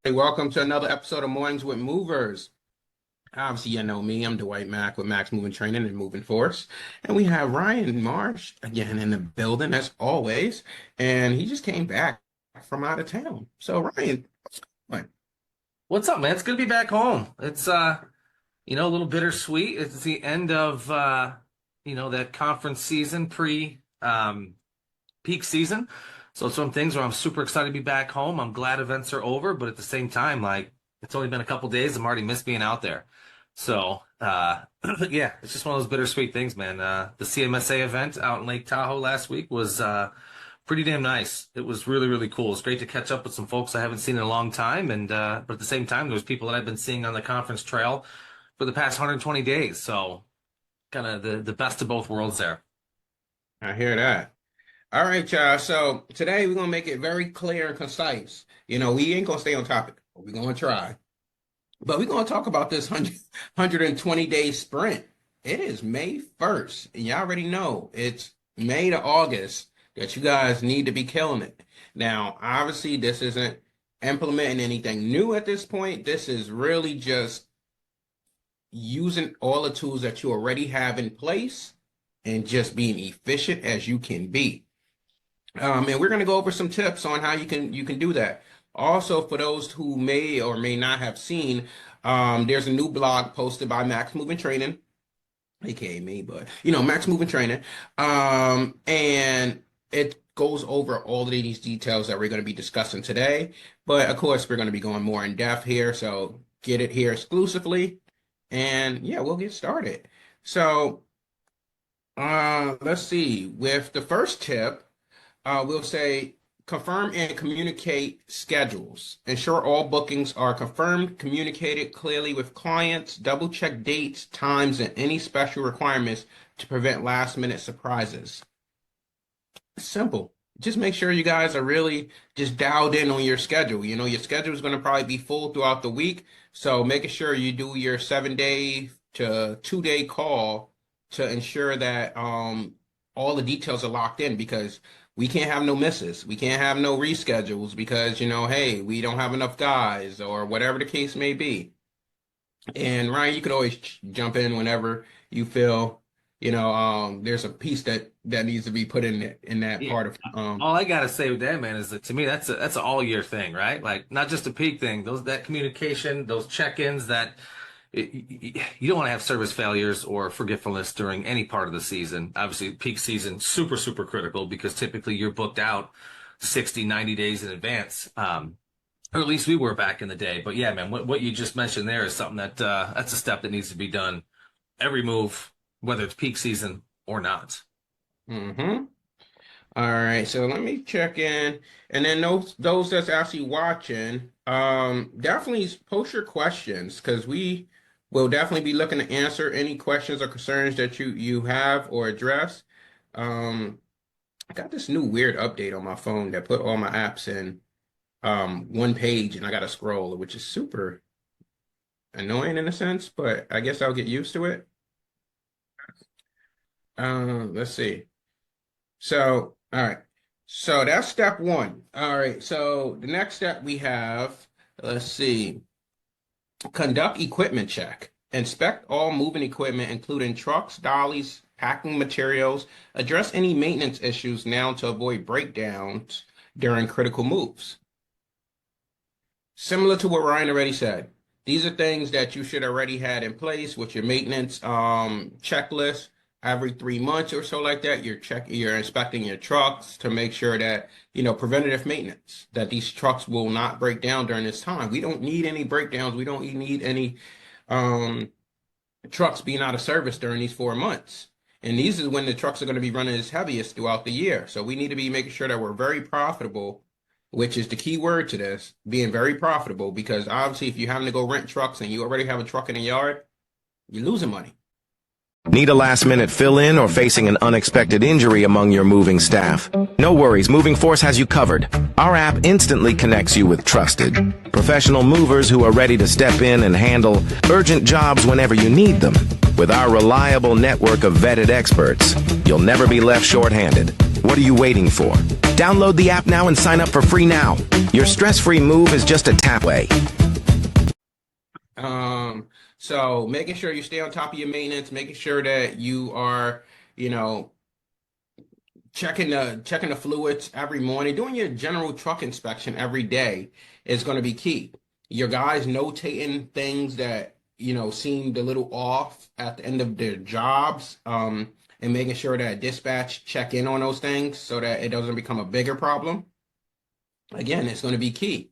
Hey, welcome to another episode of Mornings with Movers. Obviously, you know me. I'm Dwyght Mack with Mack's Moving Training and Moving Force. And we have Ryan Marsh again in the building, as always. And he just came back from out of town. So, Ryan, what's going on? What's up, man? It's good to be back home. It's a little bittersweet. It's the end of that conference season, peak season. So it's one of the things where I'm super excited to be back home. I'm glad events are over, but at the same time, like it's only been a couple days. I'm already missed being out there. So yeah, it's just one of those bittersweet things, man. The CMSA event out in Lake Tahoe last week was pretty damn nice. It was really, really cool. It's great to catch up with some folks I haven't seen in a long time, and but at the same time, there's people that I've been seeing on the conference trail for the past 120 days. So kind of the best of both worlds there. I hear that. All right, y'all. So today we're going to make it very clear and concise. We ain't going to stay on topic, but we're going to try. But we're going to talk about this 120-day sprint. It is May 1st, and y'all already know it's May to August that you guys need to be killing it. Now, obviously, this isn't implementing anything new at this point. This is really just using all the tools that you already have in place and just being efficient as you can be. And we're going to go over some tips on how you can do that. Also, for those who may or may not have seen, there's a new blog posted by Mack's Moving Training, aka me, but Mack's Moving Training, and it goes over all of these details that we're going to be discussing today. But of course, we're going to be going more in depth here, so get it here exclusively, and yeah, we'll get started. So let's see. With the first tip, we'll say confirm and communicate schedules. Ensure all bookings are confirmed, communicated clearly with clients, double check dates, times, and any special requirements to prevent last minute surprises. Simple. Just make sure you guys are really just dialed in on your schedule. Your schedule is going to probably be full throughout the week. So making sure you do your 7-day to 2-day call to ensure that all the details are locked in, because we can't have no misses. We can't have no reschedules because, hey, we don't have enough guys or whatever the case may be. And Ryan, you could always jump in whenever you feel, there's a piece that needs to be put in that Yeah. part of. All I gotta say with that, man, is that to me that's an all year thing, right? Like not just a peak thing. That communication, those check-ins, you don't want to have service failures or forgetfulness during any part of the season. Obviously, peak season, super, super critical because typically you're booked out 60, 90 days in advance. Or at least we were back in the day. But yeah, man, what you just mentioned there is something that's a step that needs to be done every move, whether it's peak season or not. Mm-hmm. All right, so let me check in. And then those that's actually watching, definitely post your questions, because we'll definitely be looking to answer any questions or concerns that you have or address. I got this new weird update on my phone that put all my apps in one page, and I got to scroll, which is super annoying in a sense, but I guess I'll get used to it. Let's see. So, all right. So that's step one. All right. So the next step we have, let's see. Conduct equipment check. Inspect all moving equipment, including trucks, dollies, packing materials. Address any maintenance issues now to avoid breakdowns during critical moves. Similar to what Ryan already said, these are things that you should already had in place with your maintenance checklist. Every 3 months or so like that, you're inspecting your trucks to make sure that, preventative maintenance, that these trucks will not break down during this time. We don't need any breakdowns. We don't need any trucks being out of service during these 4 months. And these is when the trucks are going to be running its heaviest throughout the year. So we need to be making sure that we're very profitable, which is the key word to this, being very profitable, because obviously if you're having to go rent trucks and you already have a truck in the yard, you're losing money. Need a last-minute fill-in or facing an unexpected injury among your moving staff? No worries, Moving Force has you covered. Our app instantly connects you with trusted, professional movers who are ready to step in and handle urgent jobs whenever you need them. With our reliable network of vetted experts, you'll never be left short-handed. What are you waiting for? Download the app now and sign up for free now. Your stress-free move is just a tap away. So making sure you stay on top of your maintenance, making sure that you are, you know, checking the fluids every morning, doing your general truck inspection every day is going to be key. Your guys notating things that, seemed a little off at the end of their jobs, and making sure that dispatch check in on those things so that it doesn't become a bigger problem. Again, it's going to be key.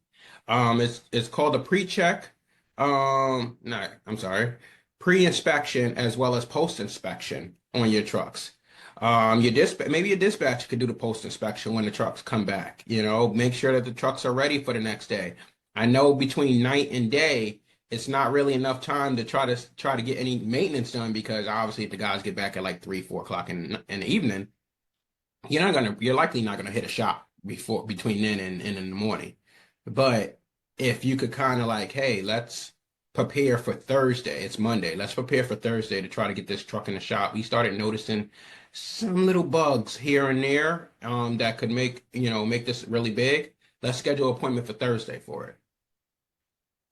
It's called a pre-check. No, I'm sorry, pre-inspection as well as post-inspection on your trucks. Maybe your dispatch could do the post-inspection when the trucks come back. Make sure that the trucks are ready for the next day. I know between night and day, it's not really enough time to try to get any maintenance done, because obviously if the guys get back at like 3-4 o'clock in the evening, you're likely not gonna hit a shop between then and in the morning. But if you could kind of like, hey, let's prepare for Thursday. It's Monday. Let's prepare for Thursday to try to get this truck in the shop. We started noticing some little bugs here and there that could make this really big. Let's schedule an appointment for Thursday for it.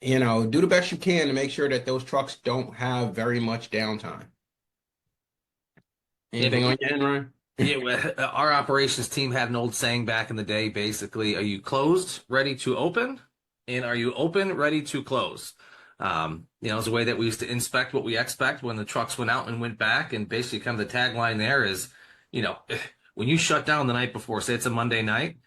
Do the best you can to make sure that those trucks don't have very much downtime. Anything on your end, Ryan? Yeah, well, our operations team had an old saying back in the day, basically, are you closed, ready to open? And are you open, ready to close? It's a way that we used to inspect what we expect when the trucks went out and went back. And basically kind of the tagline there is, when you shut down the night before, say it's a Monday night,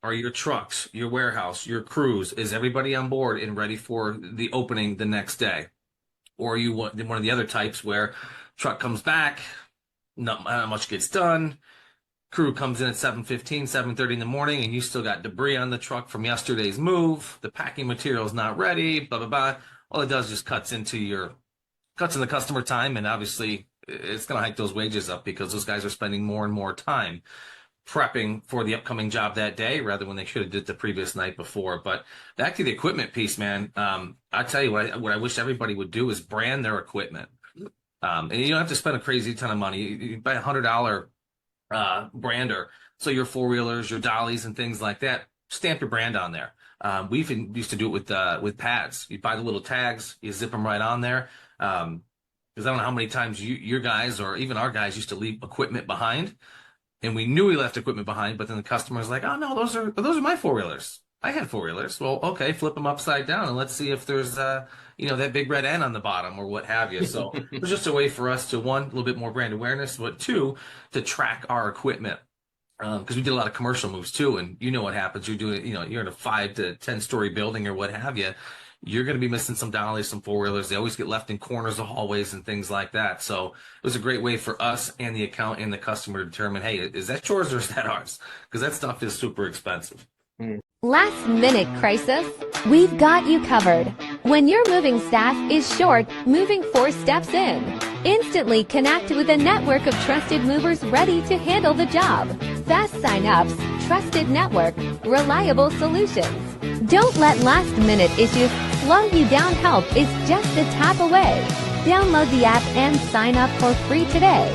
are your trucks, your warehouse, your crews, is everybody on board and ready for the opening the next day? Or are you one of the other types where truck comes back, not much gets done, crew comes in at 7:15, 7:30 in the morning, and you still got debris on the truck from yesterday's move, the packing material is not ready, blah, blah, blah. All it does is just cuts in the customer time, and obviously it's going to hike those wages up because those guys are spending more and more time prepping for the upcoming job that day rather when they should have did the previous night before. But back to the equipment piece, man. I tell you what I wish everybody would do is brand their equipment. And you don't have to spend a crazy ton of money. You buy $100 brander, so your four-wheelers, your dollies, and things like that, stamp your brand on there. We even used to do it with pads. You buy the little tags, you zip them right on there. Because I don't know how many times your guys or even our guys used to leave equipment behind, and we knew we left equipment behind, but then the customer's like, "Oh no, those are my four-wheelers. I had four-wheelers." Well, okay, flip them upside down and let's see if there's that big red N on the bottom or what have you. So it was just a way for us to, one, a little bit more brand awareness, but two, to track our equipment. Because we did a lot of commercial moves too, and you know what happens. You're doing, you're in a 5 to 10 story building or what have you. You're going to be missing some dollies, some four-wheelers. They always get left in corners of hallways and things like that. So it was a great way for us and the account and the customer to determine, hey, is that yours or is that ours? Because that stuff is super expensive. Last minute crisis? We've got you covered. When your moving staff is short, Moving Force steps in. Instantly connect with a network of trusted movers ready to handle the job. Fast sign-ups, trusted network, reliable solutions. Don't let last-minute issues slow you down. Help is just a tap away. Download the app and sign up for free today.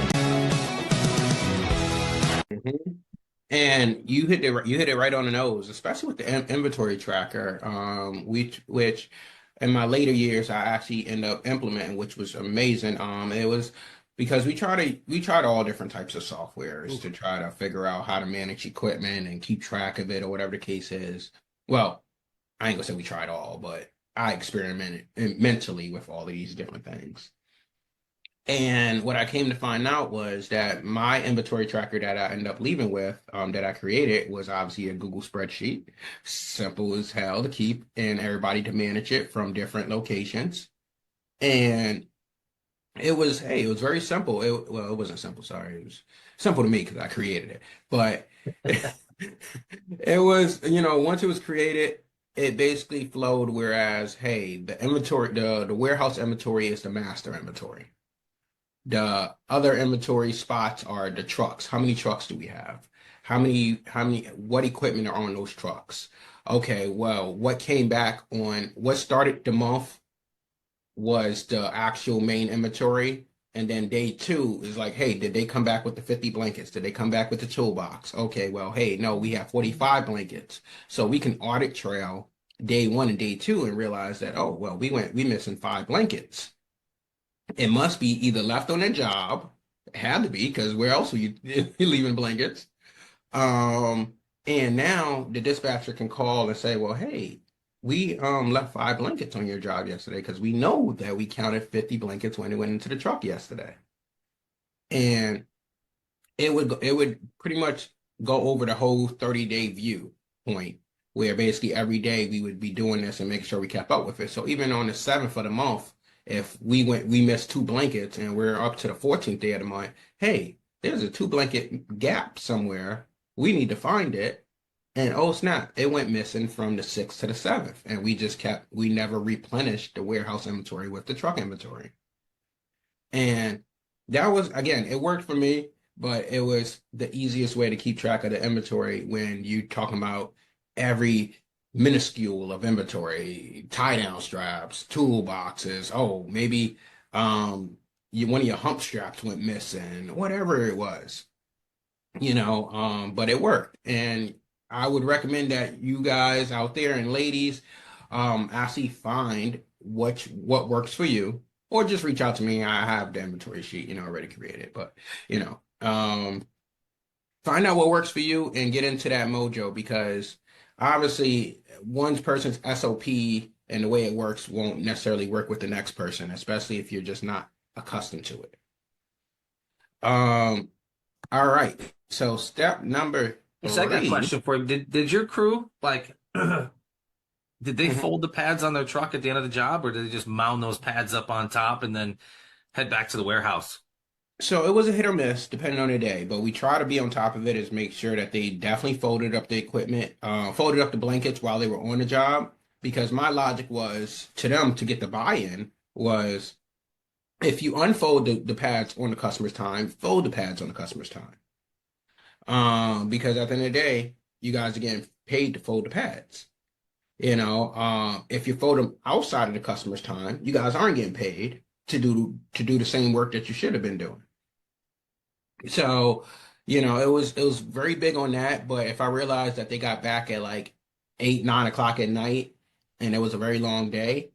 Mm-hmm. And you hit it right on the nose, especially with the inventory tracker, which in my later years I actually ended up implementing, which was amazing. It was because we tried all different types of softwares to try to figure out how to manage equipment and keep track of it or whatever the case is. Well, I ain't gonna say we tried all, but I experimented mentally with all of these different things. And what I came to find out was that my inventory tracker that I ended up leaving with, that I created, was obviously a Google spreadsheet, simple as hell to keep, and everybody to manage it from different locations. And it was very simple. It wasn't simple, sorry. It was simple to me because I created it. But it was, once it was created, it basically flowed, whereas, hey, the inventory, the warehouse inventory is the master inventory. The other inventory spots are the trucks. How many trucks do we have? What equipment are on those trucks? Okay, well, what started the month was the actual main inventory, And then day 2 is like, hey, did they come back with the 50 blankets? Did they come back with the toolbox? Okay, well, hey, no, we have 45 blankets. So we can audit trail day 1 and day 2 and realize that, oh, well, we missing 5 blankets. It must be either left on their job, it had to be, because where else are you leaving blankets? And now the dispatcher can call and say, well, hey, we left 5 blankets on your job yesterday because we know that we counted 50 blankets when it went into the truck yesterday. And it would pretty much go over the whole 30-day view point, where basically every day we would be doing this and make sure we kept up with it. So even on the 7th of the month, if we missed 2 blankets and we're up to the 14th day of the month, hey, there's a 2 blanket gap somewhere. We need to find it. And oh snap, it went missing from the 6th to the 7th. And we never replenished the warehouse inventory with the truck inventory. And that was, again, it worked for me, but it was the easiest way to keep track of the inventory when you're talking about every minuscule of inventory, tie down straps, toolboxes. Oh, maybe one of your hump straps went missing, whatever it was, but it worked. And I would recommend that you guys out there and ladies actually find what works for you, or just reach out to me. I have the inventory sheet, already created, but find out what works for you and get into that mojo, because obviously one person's SOP and the way it works won't necessarily work with the next person, especially if you're just not accustomed to it. All right. So step number So I got a 3. question for you. Did your crew did they fold the pads on their truck at the end of the job, or did they just mound those pads up on top and then head back to the warehouse? So it was a hit or miss depending on the day, but we try to be on top of it, is make sure that they definitely folded up the equipment, folded up the blankets while they were on the job, because my logic was to them to get the buy-in was, if you unfold the pads on the customer's time, fold the pads on the customer's time. Because at the end of the day, you guys are getting paid to fold the pads. If you fold them outside of the customer's time, you guys aren't getting paid to do the same work that you should have been doing. So, it was very big on that. But if I realized that they got back at like 8, 9 o'clock at night and it was a very long day,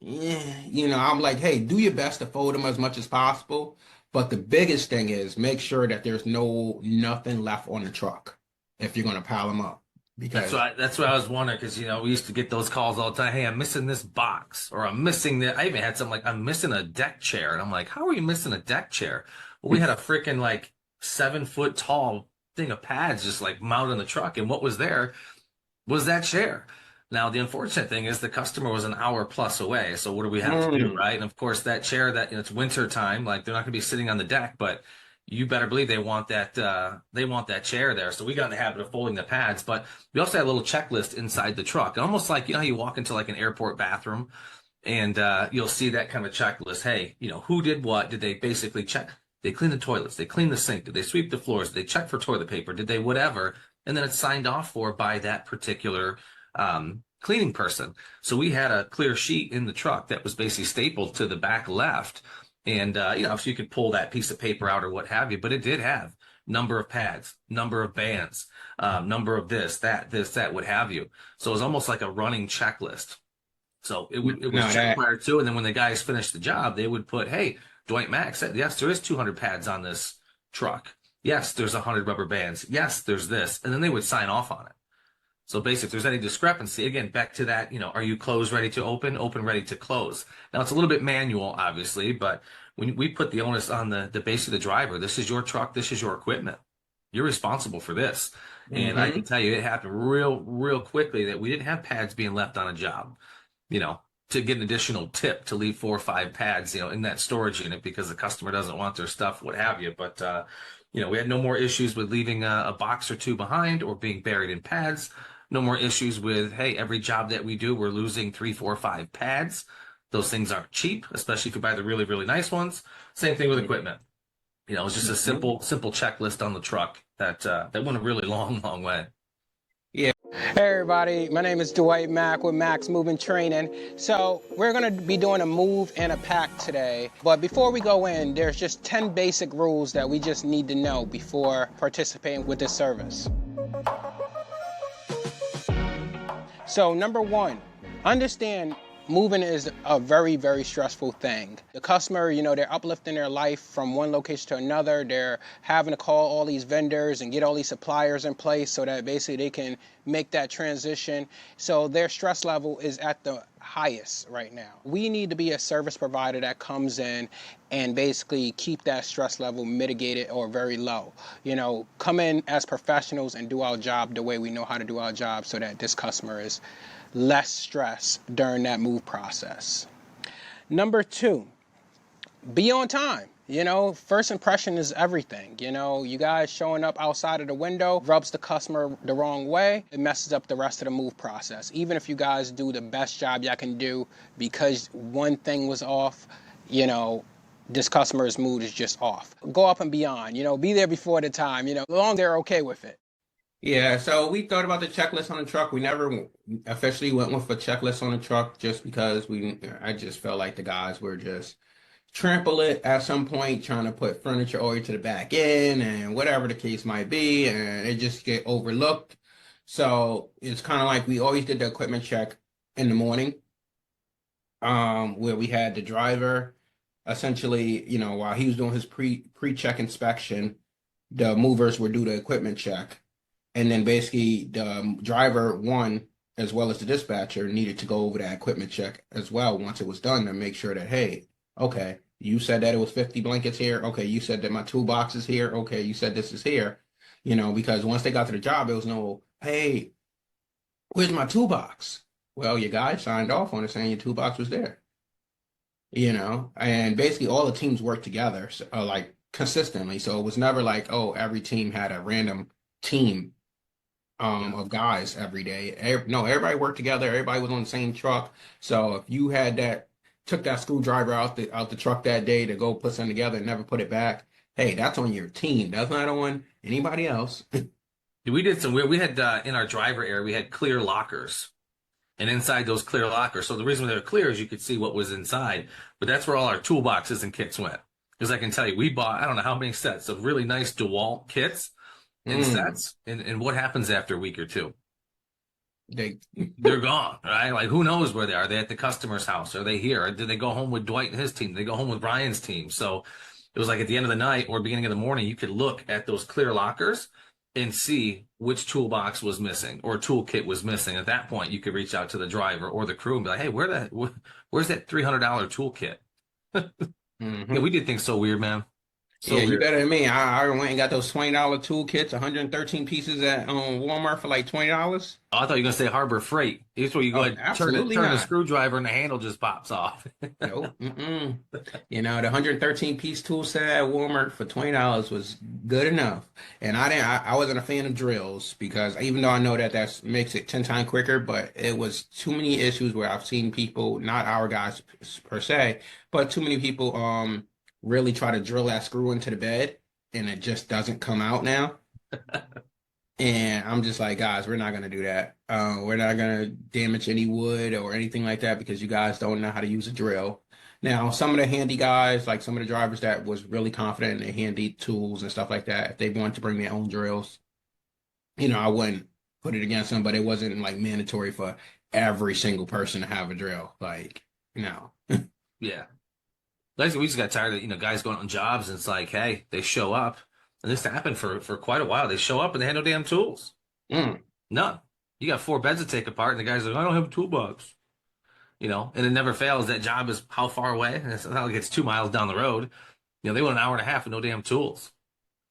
I'm like, hey, do your best to fold them as much as possible. But the biggest thing is make sure that there's nothing left on the truck if you're going to pile them up. Because That's what I was wondering, because we used to get those calls all the time. Hey, I'm missing this box, or I'm missing that. I even had something like, I'm missing a deck chair, and I'm like, how are you missing a deck chair? Well, we had a freaking 7-foot tall thing of pads just mounted in the truck, and what was there was that chair. Now the unfortunate thing is the customer was an hour plus away, so what do we have to do, right? And of course that chair, that it's winter time, they're not going to be sitting on the deck, but you better believe they want that chair there. So we got in the habit of folding the pads, but we also had a little checklist inside the truck. Almost like, how you walk into an airport bathroom and you'll see that kind of checklist. Hey, who did what? Did they basically check? They cleaned the toilets, they cleaned the sink, did they sweep the floors, did they check for toilet paper, did they whatever? And then it's signed off for by that particular cleaning person. So we had a clear sheet in the truck that was basically stapled to the back left. And, so you could pull that piece of paper out or what have you, but it did have number of pads, number of bands, number of this, that, what have you. So it was almost like a running checklist. So it was checked prior to, and then when the guys finished the job, they would put, hey, Dwyght Mack said, yes, there is 200 pads on this truck. Yes, there's 100 rubber bands. Yes, there's this. And then they would sign off on it. So basically, if there's any discrepancy, again, back to that, are you closed, ready to open, ready to close? Now, it's a little bit manual, obviously, but when we put the onus on the base of the driver, this is your truck, this is your equipment. You're responsible for this. And I can tell you, it happened real quickly that we didn't have pads being left on a job, to get an additional tip to leave 4 or 5 pads, in that storage unit because the customer doesn't want their stuff, what have you. But, we had no more issues with leaving a box or 2 behind or being buried in pads. No more issues with, hey, every job that we do, we're losing 3, 4, 5 pads. Those things aren't cheap, especially if you buy the really, really nice ones. Same thing with equipment. It's just a simple checklist on the truck that went a really long way. Yeah, Hey everybody, my name is Dwyght Mack with Mack's Moving Training. So we're going to be doing a move and a pack today. But before we go in, there's just 10 basic rules that we just need to know before participating with this service. So number one, understand moving is a very, very stressful thing. The customer, they're uplifting their life from one location to another. They're having to call all these vendors and get all these suppliers in place so that basically they can make that transition. So their stress level is at the highest right now. We need to be a service provider that comes in and basically keep that stress level mitigated or very low. Come in as professionals and do our job the way we know how to do our job so that this customer is less stress during that move process. Number two, be on time. First impression is everything. You guys showing up outside of the window rubs the customer the wrong way. It messes up the rest of the move process. Even if you guys do the best job y'all can do, because one thing was off, this customer's mood is just off. Go up and beyond, be there before the time, as long as they're okay with it. Yeah, so we thought about the checklist on the truck. We never officially went with a checklist on the truck just because I just felt like the guys were just trample it at some point, trying to put furniture oil to the back end and whatever the case might be, and it just get overlooked. So it's kind of like we always did the equipment check in the morning, where we had the driver essentially, while he was doing his pre-check inspection, the movers would do the equipment check. And then basically the driver, one, as well as the dispatcher, needed to go over that equipment check as well once it was done to make sure that, hey, okay, you said that it was 50 blankets here. Okay, you said that my toolbox is here. Okay, you said this is here. Because once they got to the job, it was no, hey, where's my toolbox? Well, your guy signed off on it saying your toolbox was there. And basically all the teams worked together, like consistently. So it was never like, oh, every team had a random team of guys every day. No, everybody worked together. Everybody was on the same truck. So if you took that screwdriver out the truck that day to go put something together and never put it back, hey, that's on your team. That's not on anybody else. We did some weird. We had in our driver area, we had clear lockers, and inside those clear lockers. So the reason they were clear is you could see what was inside. But that's where all our toolboxes and kits went. Because I can tell you, we bought I don't know how many sets of really nice Dwyght kits. And sets, and what happens after a week or two? They're gone, right? Like, who knows where they are? Are they at the customer's house? Are they here? Or did they go home with Dwyght and his team? Did they go home with Ryan's team? So it was like at the end of the night or beginning of the morning, you could look at those clear lockers and see which toolbox was missing or toolkit was missing. At that point, you could reach out to the driver or the crew and be like, hey, where's that $300 toolkit? Yeah, we did things so weird, man. So yeah, you weird. better than me. I went and got those $20 toolkits, 113 pieces at Walmart for like $20. Oh, I thought you were going to say Harbor Freight. It's where you go ahead and turn the screwdriver and the handle just pops off. Nope. The 113-piece tool set at Walmart for $20 was good enough. And I wasn't a fan of drills because even though I know that makes it 10 times quicker, but it was too many issues where I've seen people, not our guys per se, but too many people really try to drill that screw into the bed and it just doesn't come out now. And I'm just like, guys, we're not going to do that. We're not going to damage any wood or anything like that because you guys don't know how to use a drill. Now, some of the handy guys, like some of the drivers that was really confident in their handy tools and stuff like that, if they wanted to bring their own drills, I wouldn't put it against them, but it wasn't like mandatory for every single person to have a drill. Like, no. Yeah. We just got tired of, guys going on jobs and it's like, hey, they show up. And this happened for quite a while. They show up and they had no damn tools. None. You got 4 beds to take apart and the guy's like, I don't have a toolbox. And it never fails. That job is how far away? And it's not like it's 2 miles down the road. They went an hour and a half with no damn tools.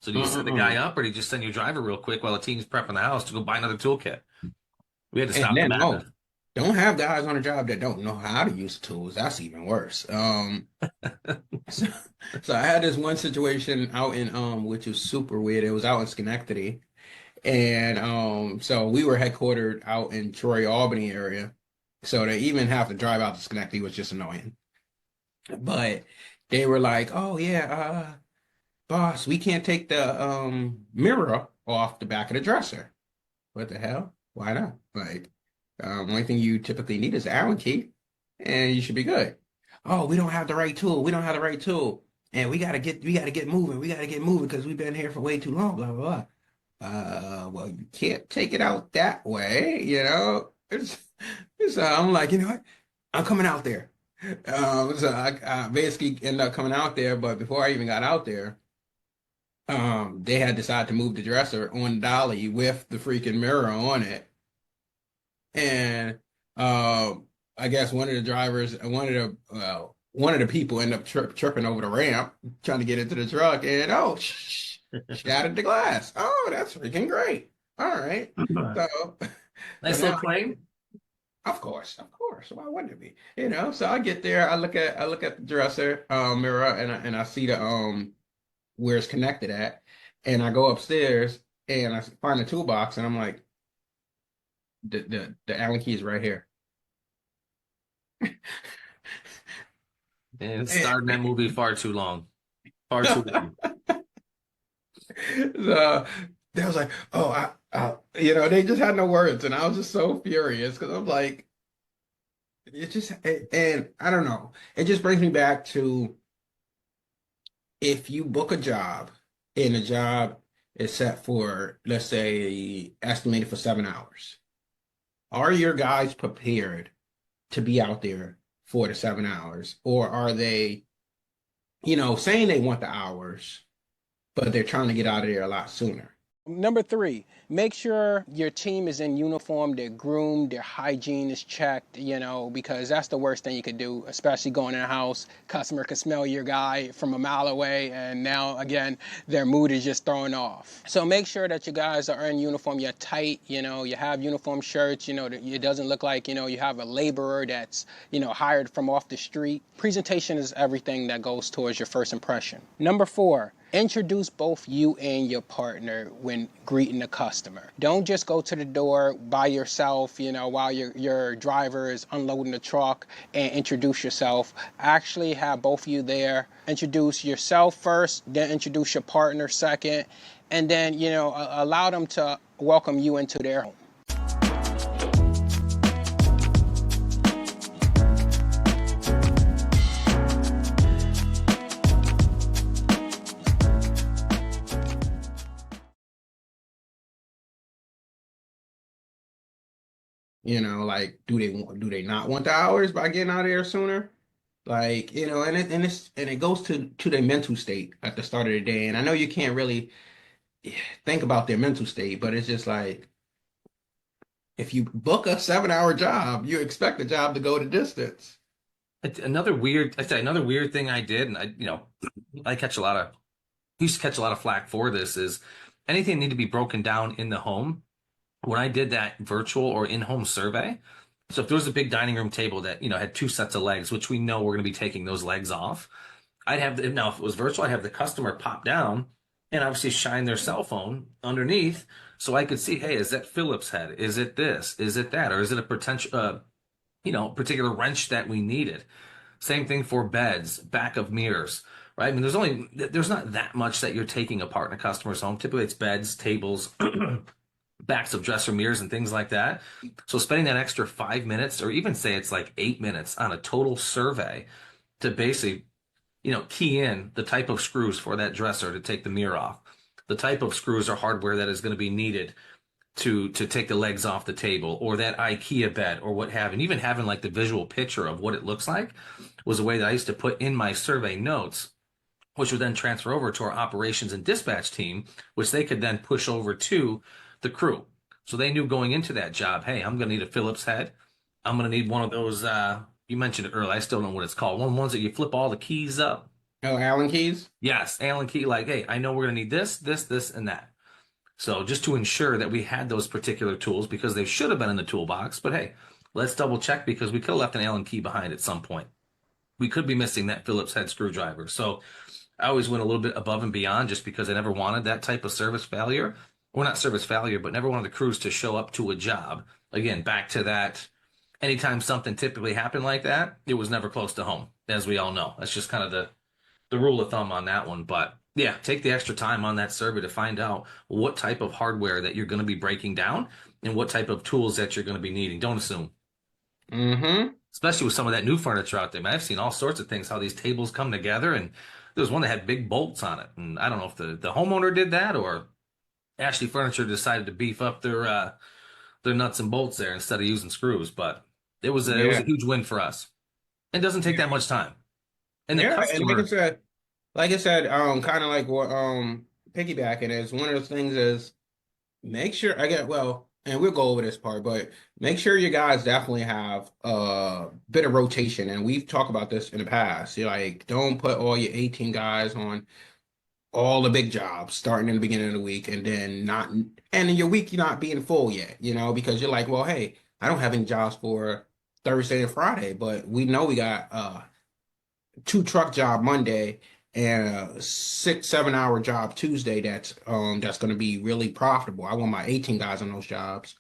So do you send the guy up or do you just send your driver real quick while the team's prepping the house to go buy another toolkit? We had to stop the madness. Don't have guys on a job that don't know how to use tools. That's even worse. So I had this one situation out in which was super weird. It was out in Schenectady. And so we were headquartered out in Troy, Albany area. So to even have to drive out to Schenectady was just annoying. But they were like, oh yeah, boss, we can't take the mirror off the back of the dresser. What the hell? Why not? Like, only thing you typically need is an Allen key, and you should be good. Oh, we don't have the right tool. We don't have the right tool, and we gotta get moving. We gotta get moving because we've been here for way too long. Blah blah blah. Well, you can't take it out that way, you know. I'm like, you know what? I'm coming out there. So I basically ended up coming out there, but before I even got out there, they had decided to move the dresser on dolly with the freaking mirror on it. And I guess one of the drivers, one of the people ended up tripping over the ramp trying to get into the truck, and shattered the glass. Oh, that's freaking great. All right. So, Nice so little now, claim. of course, of course. Why wouldn't it be? You know, so I get there, I look at the dresser mirror, and I see the where it's connected at, and I go upstairs and I find the toolbox, and I'm like, the Allen key is right here. And starting that movie far too long. Far too long. So they was like, oh, you know, they just had no words, and I was just so furious because I'm like, it just, and I don't know, it just brings me back to if you book a job and the job is set for, let's say, estimated for 7 hours, are your guys prepared to be out there for the 7 hours, or are they, you know, saying they want the hours, but they're trying to get out of there a lot sooner? Number 3, make sure your team is in uniform, they're groomed, their hygiene is checked, you know, because that's the worst thing you could do, especially going in a house. Customer could smell your guy from a mile away, and now, again, their mood is just thrown off. So make sure that you guys are in uniform, you're tight, you know, you have uniform shirts, you know, it doesn't look like, you know, you have a laborer that's, you know, hired from off the street. Presentation is everything that goes towards your first impression. Number 4, introduce both you and your partner when greeting the customer. Don't just go to the door by yourself, you know, while your driver is unloading the truck, and introduce yourself. Actually have both of you there. Introduce yourself first, then introduce your partner second, and then, you know, allow them to welcome you into their home. You know, like, do they not want the hours by getting out of there sooner? Like, you know, and it goes to their mental state at the start of the day. And I know you can't really think about their mental state, but it's just like if you book a 7 hour job, you expect the job to go the distance. Another weird thing I did, and I used to catch a lot of flack for this, is anything need to be broken down in the home. When I did that virtual or in-home survey, so if there was a big dining room table that, you know, had 2 sets of legs, which we know we're going to be taking those legs off, now if it was virtual, I'd have the customer pop down and obviously shine their cell phone underneath so I could see, hey, is that Phillips head? Is it this? Is it that? Or is it a potential, particular wrench that we needed? Same thing for beds, back of mirrors, right? I mean, there's not that much that you're taking apart in a customer's home. Typically it's beds, tables, backs of dresser mirrors and things like that. So spending that extra 5 minutes, or even say it's like 8 minutes on a total survey to basically, key in the type of screws for that dresser to take the mirror off, the type of screws or hardware that is going to be needed to take the legs off the table, or that IKEA bed or what have you. And even having like the visual picture of what it looks like was a way that I used to put in my survey notes, which would then transfer over to our operations and dispatch team, which they could then push over to the crew. So they knew going into that job, hey, I'm going to need a Phillips head. I'm going to need one of those, you mentioned it earlier, I still don't know what it's called. Ones that you flip all the keys up. Oh, Allen keys? Yes, Allen key, like, hey, I know we're going to need this, and that. So just to ensure that we had those particular tools, because they should have been in the toolbox, but hey, let's double check, because we could have left an Allen key behind at some point. We could be missing that Phillips head screwdriver. So I always went a little bit above and beyond, just because I never wanted that type of service failure. Or not service failure, but never wanted the crews to show up to a job. Again, back to that, anytime something typically happened like that, it was never close to home, as we all know. That's just kind of the rule of thumb on that one. But Yeah, take the extra time on that survey to find out what type of hardware that you're going to be breaking down and what type of tools that you're going to be needing. Don't assume. Mm-hmm. Especially with some of that new furniture out there, man. I've seen all sorts of things, how these tables come together, and there was one that had big bolts on it. And I don't know if the homeowner did that or Ashley Furniture decided to beef up their nuts and bolts there instead of using screws. But it was a Yeah. huge win for us. It doesn't take that much time. And the Yeah, and customer, like I said, kind of like what piggybacking is one of those things is make sure I get well, and we'll go over this part, but make sure you guys definitely have a bit of rotation. And we've talked about this in the past. You're like, don't put all your 18 guys on all the big jobs starting in the beginning of the week and then not, and in your week you're not being full yet, because you're like, well, hey, I don't have any jobs for Thursday and Friday, but we know we got two truck job Monday and a 6-7 hour job Tuesday that's going to be really profitable. I want my 18 guys on those jobs.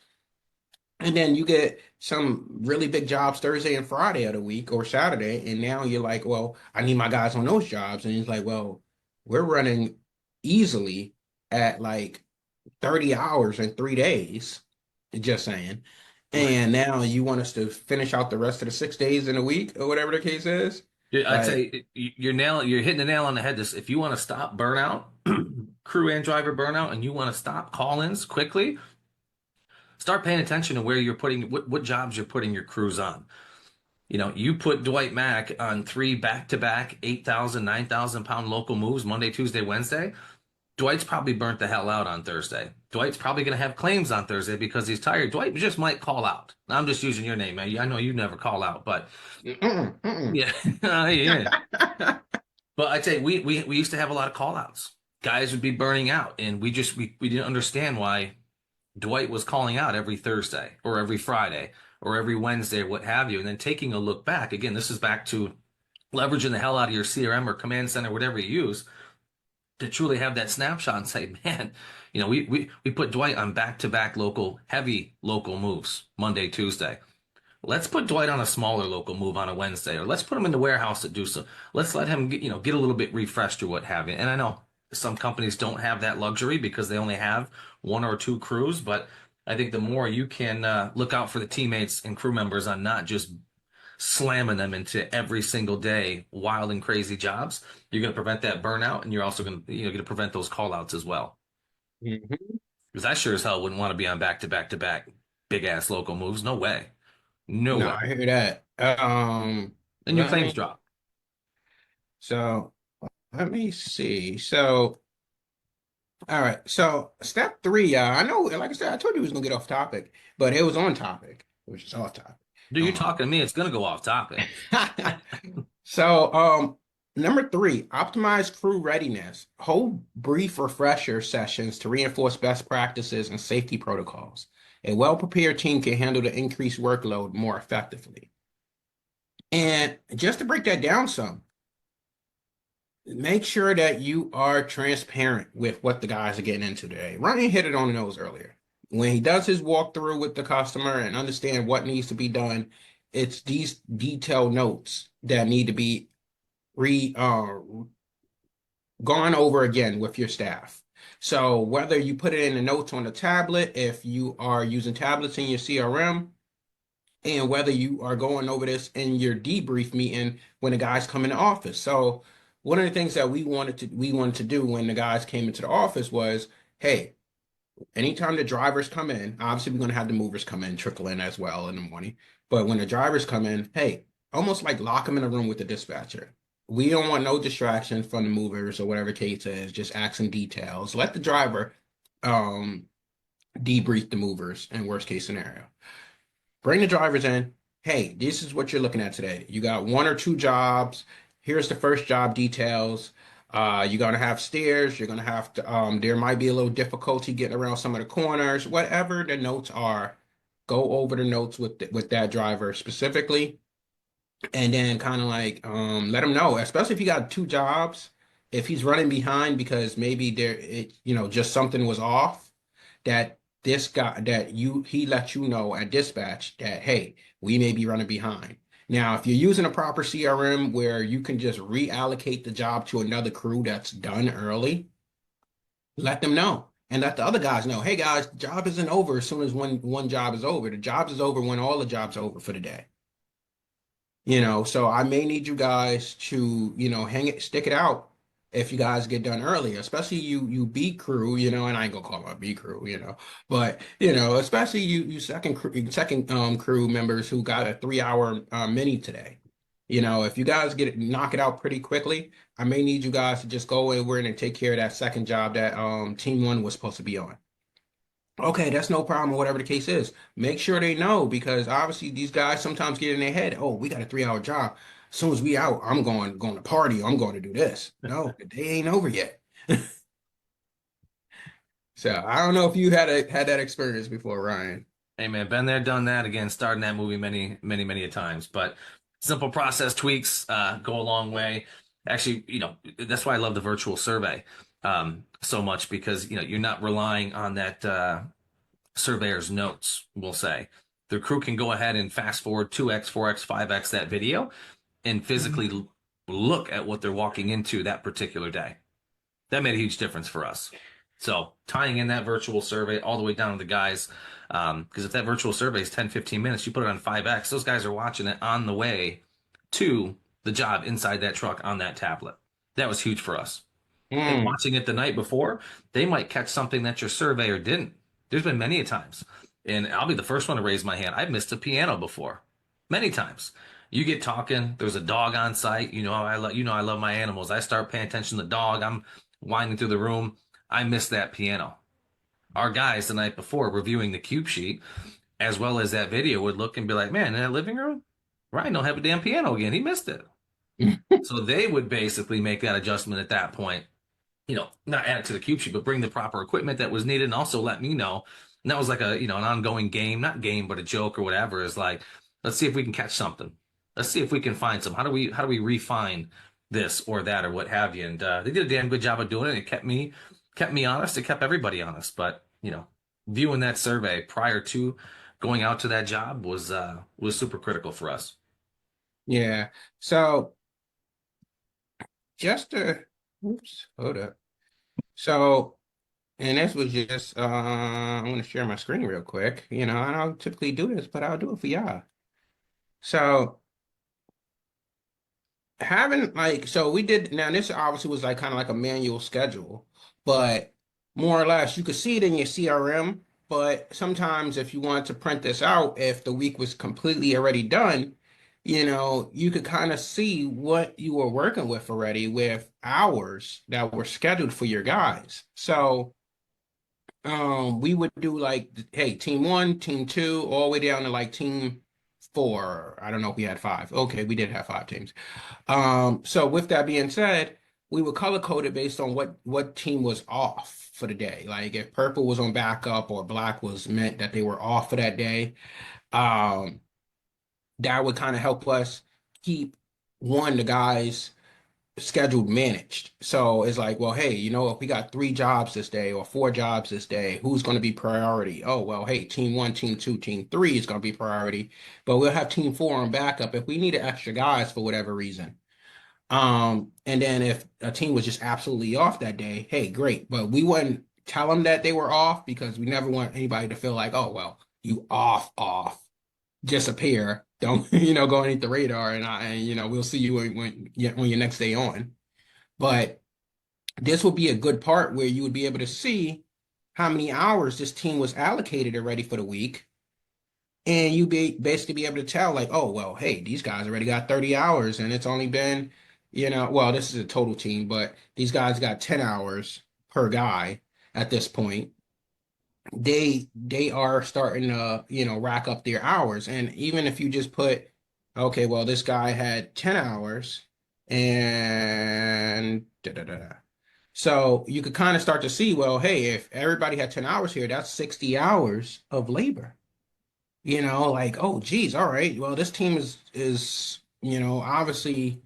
And then you get some really big jobs Thursday and Friday of the week or Saturday, and now you're like, well, I need my guys on those jobs. And he's like, well, we're running easily at like 30 hours in 3 days, just saying. right. And now you want us to finish out the rest of the 6 days in a week or whatever the case is. I'd Like, say you're hitting the nail on the head. This, if you want to stop burnout, crew and driver burnout, and you want to stop call-ins quickly, start paying attention to where you're putting what jobs you're putting your crews on. You put Dwight Mack on 3 back-to-back 8,000, 9,000 pound local moves Monday, Tuesday, Wednesday. Dwight's probably burnt the hell out on Thursday. Dwight's probably going to have claims on Thursday because he's tired. Dwight just might call out. I'm just using your name, man. I know you never call out, but mm-mm, mm-mm. yeah, yeah. But I'd say we used to have a lot of call outs. Guys would be burning out, and we didn't understand why Dwight was calling out every Thursday or every Friday or every Wednesday or what have you. And then taking a look back, again, this is back to leveraging the hell out of your CRM or command center, whatever you use, to truly have that snapshot and say, man, we put Dwight on back-to-back heavy local moves Monday, Tuesday. Let's put Dwight on a smaller local move on a Wednesday, or let's put him in the warehouse to do so. Let's let him get a little bit refreshed or what have you. And I know some companies don't have that luxury because they only have 1 or 2 crews, but I think the more you can look out for the teammates and crew members on not just slamming them into every single day wild and crazy jobs, you're going to prevent that burnout, and you're also going to prevent those call outs as well. Mhm. Because I sure as hell wouldn't want to be on back to back to back big ass local moves. No way. No No, way. I hear that. And your Let claims me drop. so let me see. So, all right. So, step three, I know, like I said, I told you it was gonna get off topic, but it was on topic, which is off topic. Dude, you're Um, talking to me. It's going to go off topic. so, number three, optimize crew readiness. Hold brief refresher sessions to reinforce best practices and safety protocols. A well-prepared team can handle the increased workload more effectively. And just to break that down some, make sure that you are transparent with what the guys are getting into today. Ryan hit it on the nose earlier. When he does his walkthrough with the customer and understand what needs to be done, it's these detailed notes that need to be gone over again with your staff. So whether you put it in the notes on the tablet, if you are using tablets in your CRM, and whether you are going over this in your debrief meeting when the guys come in the office. So one of the things that we wanted to do when the guys came into the office was, hey, anytime the drivers come in, obviously we're going to have the movers come in, trickle in as well in the morning. But when the drivers come in, hey, almost like lock them in a room with the dispatcher. We don't want no distraction from the movers or whatever case is, just asking details. Let the driver um, debrief the movers in worst case scenario. Bring the drivers in. Hey, this is what you're looking at today. You got 1 or 2 jobs. Here's the first job details. You're gonna have stairs. You're gonna have to. There might be a little difficulty getting around some of the corners. Whatever the notes are, go over the notes with that driver specifically, and then kind of like let him know. Especially if you got 2 jobs, if he's running behind because maybe just something was off, that this guy that he let you know at dispatch that, hey, we may be running behind. Now, if you're using a proper CRM where you can just reallocate the job to another crew that's done early, let them know. And let the other guys know, hey guys, the job isn't over as soon as one job is over. The job is over when all the jobs are over for the day. So I may need you guys to, stick it out if you guys get done early, especially you B crew, and I ain't gonna call my B crew, but especially you second crew members who got a 3 hour mini today. If you guys knock it out pretty quickly, I may need you guys to just go over and take care of that second job that team one was supposed to be on. Okay, that's no problem, or whatever the case is. Make sure they know because obviously these guys sometimes get in their head, oh, we got a 3 hour job. As soon as we out, I'm going to party, I'm going to do this. No, the day ain't over yet. So I don't know if you had that experience before, Ryan. Hey man, been there, done that. Again, starting that movie many, many, many a times. But simple process tweaks go a long way. Actually, that's why I love the virtual survey so much because you're not relying on that surveyor's notes. We'll say the crew can go ahead and fast forward 2x, 4x, 5x that video and physically look at what they're walking into that particular day. That made a huge difference for us. So tying in that virtual survey all the way down to the guys, because if that virtual survey is 10, 15 minutes, you put it on 5x, those guys are watching it on the way to the job inside that truck on that tablet. That was huge for us. And watching it the night before, they might catch something that your surveyor didn't. There's been many a times. And I'll be the first one to raise my hand. I've missed a piano before. Many times. You get talking, there's a dog on site, I love my animals. I start paying attention to the dog, I'm winding through the room. I missed that piano. Our guys the night before reviewing the cube sheet, as well as that video, would look and be like, man, in that living room, Ryan don't have a damn piano again. He missed it. So they would basically make that adjustment at that point, not add it to the cube sheet, but bring the proper equipment that was needed and also let me know. And that was like an ongoing game, not game, but a joke or whatever is like, let's see if we can catch something. Let's see if we can find some. How do we refine this or that or what have you? And they did a damn good job of doing it. It kept me honest. It kept everybody honest. But viewing that survey prior to going out to that job was super critical for us. Yeah. So hold up. So, and this was just I'm going to share my screen real quick. I don't typically do this, but I'll do it for y'all. So we did, now this obviously was like kind of like a manual schedule, but more or less you could see it in your CRM, but sometimes if you wanted to print this out, if the week was completely already done, you could kind of see what you were working with already with hours that were scheduled for your guys. So we would do like, hey, team one, team two, all the way down to like team four. I don't know if we had five. Okay, we did have 5 teams. So with that being said, we would color code it based on what team was off for the day. Like if purple was on backup or black was meant that they were off for that day. That would kind of help us keep the guys scheduled managed. So it's like, well, hey, if we got 3 jobs this day or 4 jobs this day, who's going to be priority? Oh, well, hey, team 1, team 2, team 3 is going to be priority, but we'll have team 4 on backup if we needed extra guys for whatever reason. And then if a team was just absolutely off that day, hey, great. But we wouldn't tell them that they were off because we never want anybody to feel like, oh, well, you off, disappear. Don't, go underneath the radar and we'll see you when your next day on. But this would be a good part where you would be able to see how many hours this team was allocated already for the week. And you basically be able to tell like, oh, well, hey, these guys already got 30 hours and it's only been, well, this is a total team, but these guys got 10 hours per guy at this point. They are starting to, rack up their hours. And even if you just put, okay, well, this guy had 10 hours and So you could kind of start to see, well, hey, if everybody had 10 hours here, that's 60 hours of labor. Like, oh, geez, all right. Well, this team is, obviously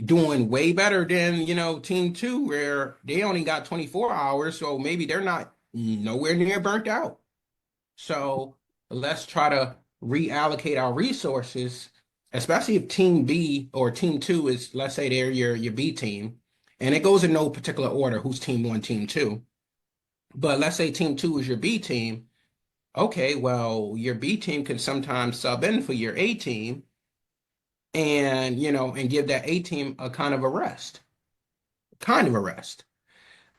doing way better than, team 2, where they only got 24 hours. So maybe they're not nowhere near burnt out. So let's try to reallocate our resources especially if team B or team two is, let's say they're your B team, and it goes in no particular order, who's team one, team two. But let's say team two is your B team. Okay, well, your B team can sometimes sub in for your A team and, and give that A team a kind of a rest. Kind of a rest.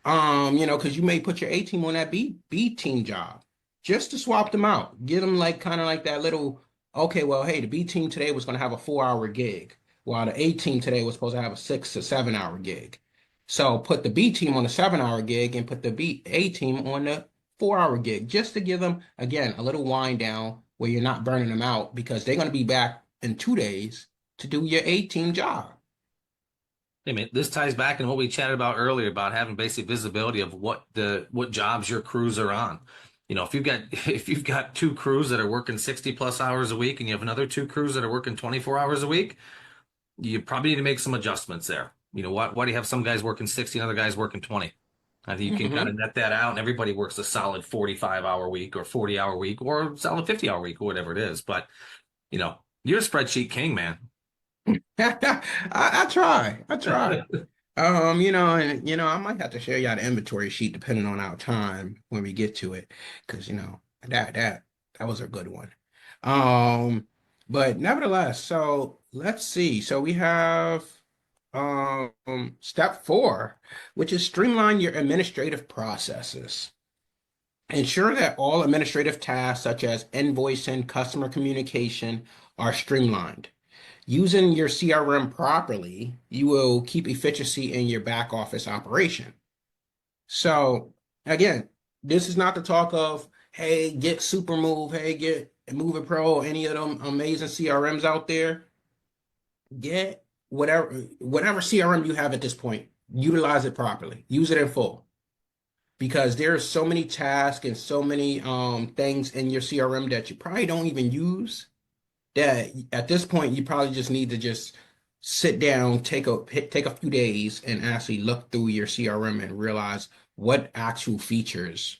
Because you may put your A team on that B team job just to swap them out. Get them like kind of like that little, okay, well, hey, the B team today was going to have a 4 hour gig, while the A team today was supposed to have a 6 to 7 hour gig. So put the B team on the 7 hour gig and put the A team on the 4 hour gig, just to give them, again, a little wind down where you're not burning them out, because they're going to be back in 2 days to do your A team job. Hey man, this ties back in what we chatted about earlier about having basic visibility of what jobs your crews are on. If you've got two crews that are working 60 plus hours a week and you have another two crews that are working 24 hours a week, you probably need to make some adjustments there. Why do you have some guys working 60 and other guys working 20? I think you can kind of net that out, and everybody works a solid 45-hour week or 40-hour week or solid 50-hour week or whatever it is. But, you're a spreadsheet king, man. I try. I might have to share y'all the inventory sheet depending on our time when we get to it, because that was a good one. But nevertheless, so let's see. So we have step 4, which is streamline your administrative processes. Ensure that all administrative tasks such as invoicing, customer communication are streamlined. Using your CRM properly, you will keep efficiency in your back office operation. So again, this is not the talk of, hey, get Supermove, hey, get Move Pro, any of them amazing CRMs out there. Get whatever CRM you have at this point, utilize it properly, use it in full. Because there's so many tasks and so many things in your CRM that you probably don't even use, that at this point you probably just need to just sit down, take a few days and actually look through your CRM and realize what actual features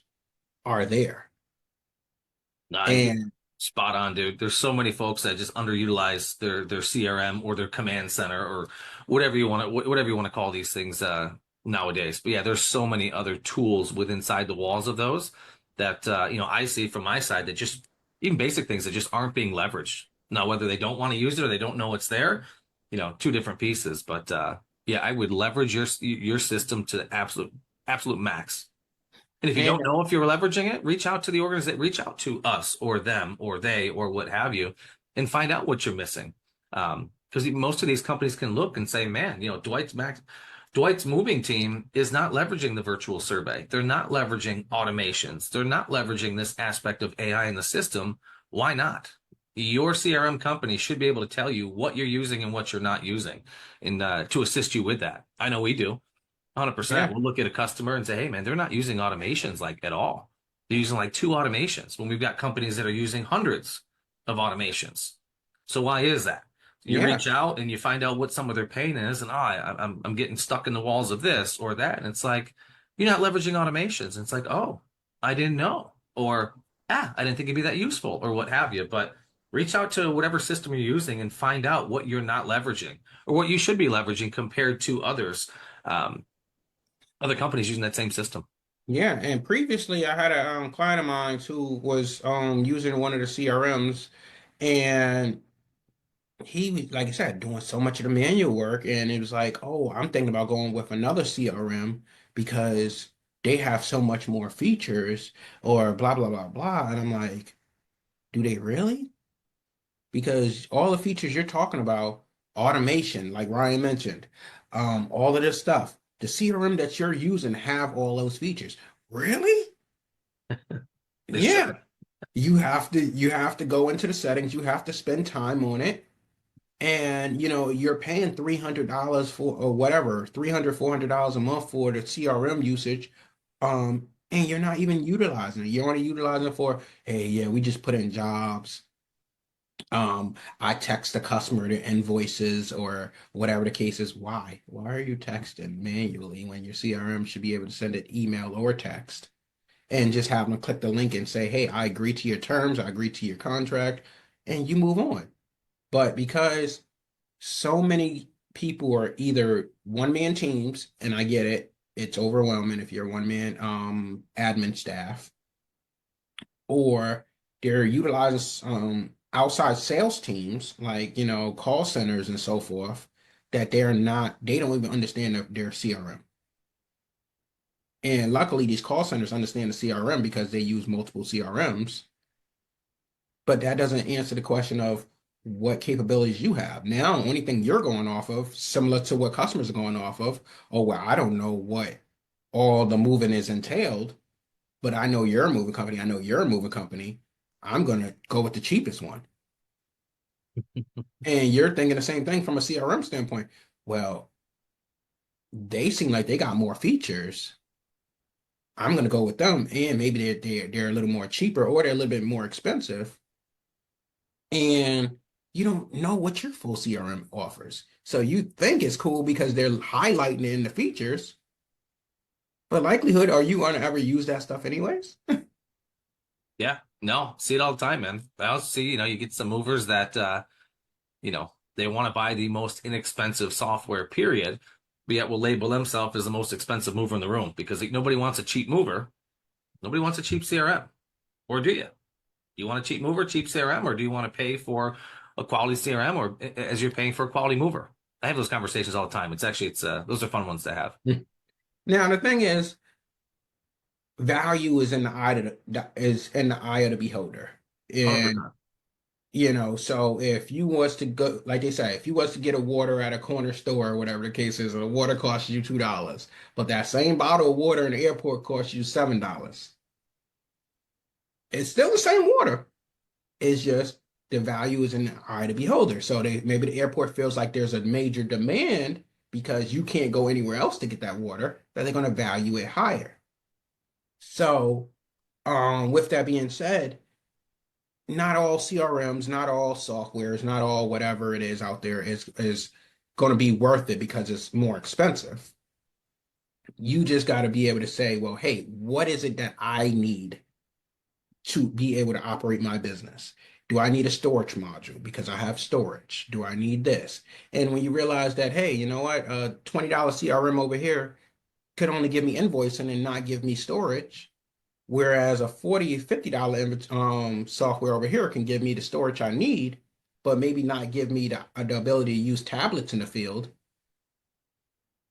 are there. And spot on, dude. There's so many folks that just underutilize their CRM or their command center or whatever you want to call these things nowadays. But yeah, there's so many other tools inside the walls of those that I see from my side that just even basic things that just aren't being leveraged. Now, whether they don't want to use it or they don't know it's there, two different pieces. But yeah, I would leverage your system to the absolute max. And if you don't know if you're leveraging it, reach out to the organization, reach out to us or them or they or what have you, and find out what you're missing. Because most of these companies can look and say, man, Dwight's moving team is not leveraging the virtual survey. They're not leveraging automations. They're not leveraging this aspect of AI in the system. Why not? Your CRM company should be able to tell you what you're using and what you're not using, and to assist you with that. I know we do. 100%. Yeah. We'll look at a customer and say, hey, man, they're not using automations like at all. They're using like 2 automations when we've got companies that are using hundreds of automations. So why is that? You reach out and you find out what some of their pain is, and I'm getting stuck in the walls of this or that. And it's like, you're not leveraging automations. And it's like, oh, I didn't know. Or, I didn't think it'd be that useful or what have you. But reach out to whatever system you're using and find out what you're not leveraging or what you should be leveraging compared to others. Other companies using that same system. Yeah, and previously I had a client of mine who was using one of the CRMs, and he, like I said, doing so much of the manual work, and it was like, oh, I'm thinking about going with another CRM because they have so much more features or blah, blah, blah, blah. And I'm like, do they really? Because all the features you're talking about, automation, like Ryan mentioned, all of this stuff, the CRM that you're using have all those features. Really? Yeah. Should. You have to go into the settings, you have to spend time on it. And you're paying $300 for or whatever, $300-$400 a month for the CRM usage. And you're not even utilizing it. You're only utilizing it for, hey, yeah, we just put in jobs. I text the customer their invoices or whatever the case is. Why? Why are you texting manually when your CRM should be able to send an email or text and just have them click the link and say, hey, I agree to your terms, I agree to your contract, and you move on. But because so many people are either one-man teams, and I get it, it's overwhelming if you're one-man admin staff, or they're utilizing outside sales teams like, call centers and so forth, that they don't even understand their CRM. And luckily, these call centers understand the CRM because they use multiple CRMs. But that doesn't answer the question of what capabilities you have. Now, the only thing you're going off of, similar to what customers are going off of, oh, well, I don't know what all the moving is entailed, but I know you're a moving company. I know you're a moving company. I'm going to go with the cheapest one. And you're thinking the same thing from a CRM standpoint. Well, they seem like they got more features. I'm going to go with them, and maybe they're a little more cheaper, or they're a little bit more expensive. And you don't know what your full CRM offers. So you think it's cool because they're highlighting it in the features, but likelihood, are you going to ever use that stuff anyways? Yeah, no, see it all the time, man. I also see, you get some movers that, they want to buy the most inexpensive software, period, but yet will label themselves as the most expensive mover in the room because nobody wants a cheap mover. Nobody wants a cheap CRM. Or do you? You want a cheap mover, cheap CRM, or do you want to pay for a quality CRM, or as you're paying for a quality mover? I have those conversations all the time. Those are fun ones to have. Now the thing is, value is in the eye of the beholder. And 100%. So if you was to go, like they say, if you was to get a water at a corner store or whatever the case is, the water costs you $2, but that same bottle of water in the airport costs you $7. It's still the same water. It's just the value is in the eye of the beholder. So maybe the airport feels like there's a major demand because you can't go anywhere else to get that water, that they're going to value it higher. So, with that being said, not all CRMs, not all softwares, not all whatever it is out there is going to be worth it because it's more expensive. You just got to be able to say, well, hey, what is it that I need to be able to operate my business? Do I need a storage module because I have storage? Do I need this? And when you realize that, hey, you know what, a $20 CRM over here could only give me invoicing and not give me storage, whereas a $40, $50 software over here can give me the storage I need, but maybe not give me the ability to use tablets in the field.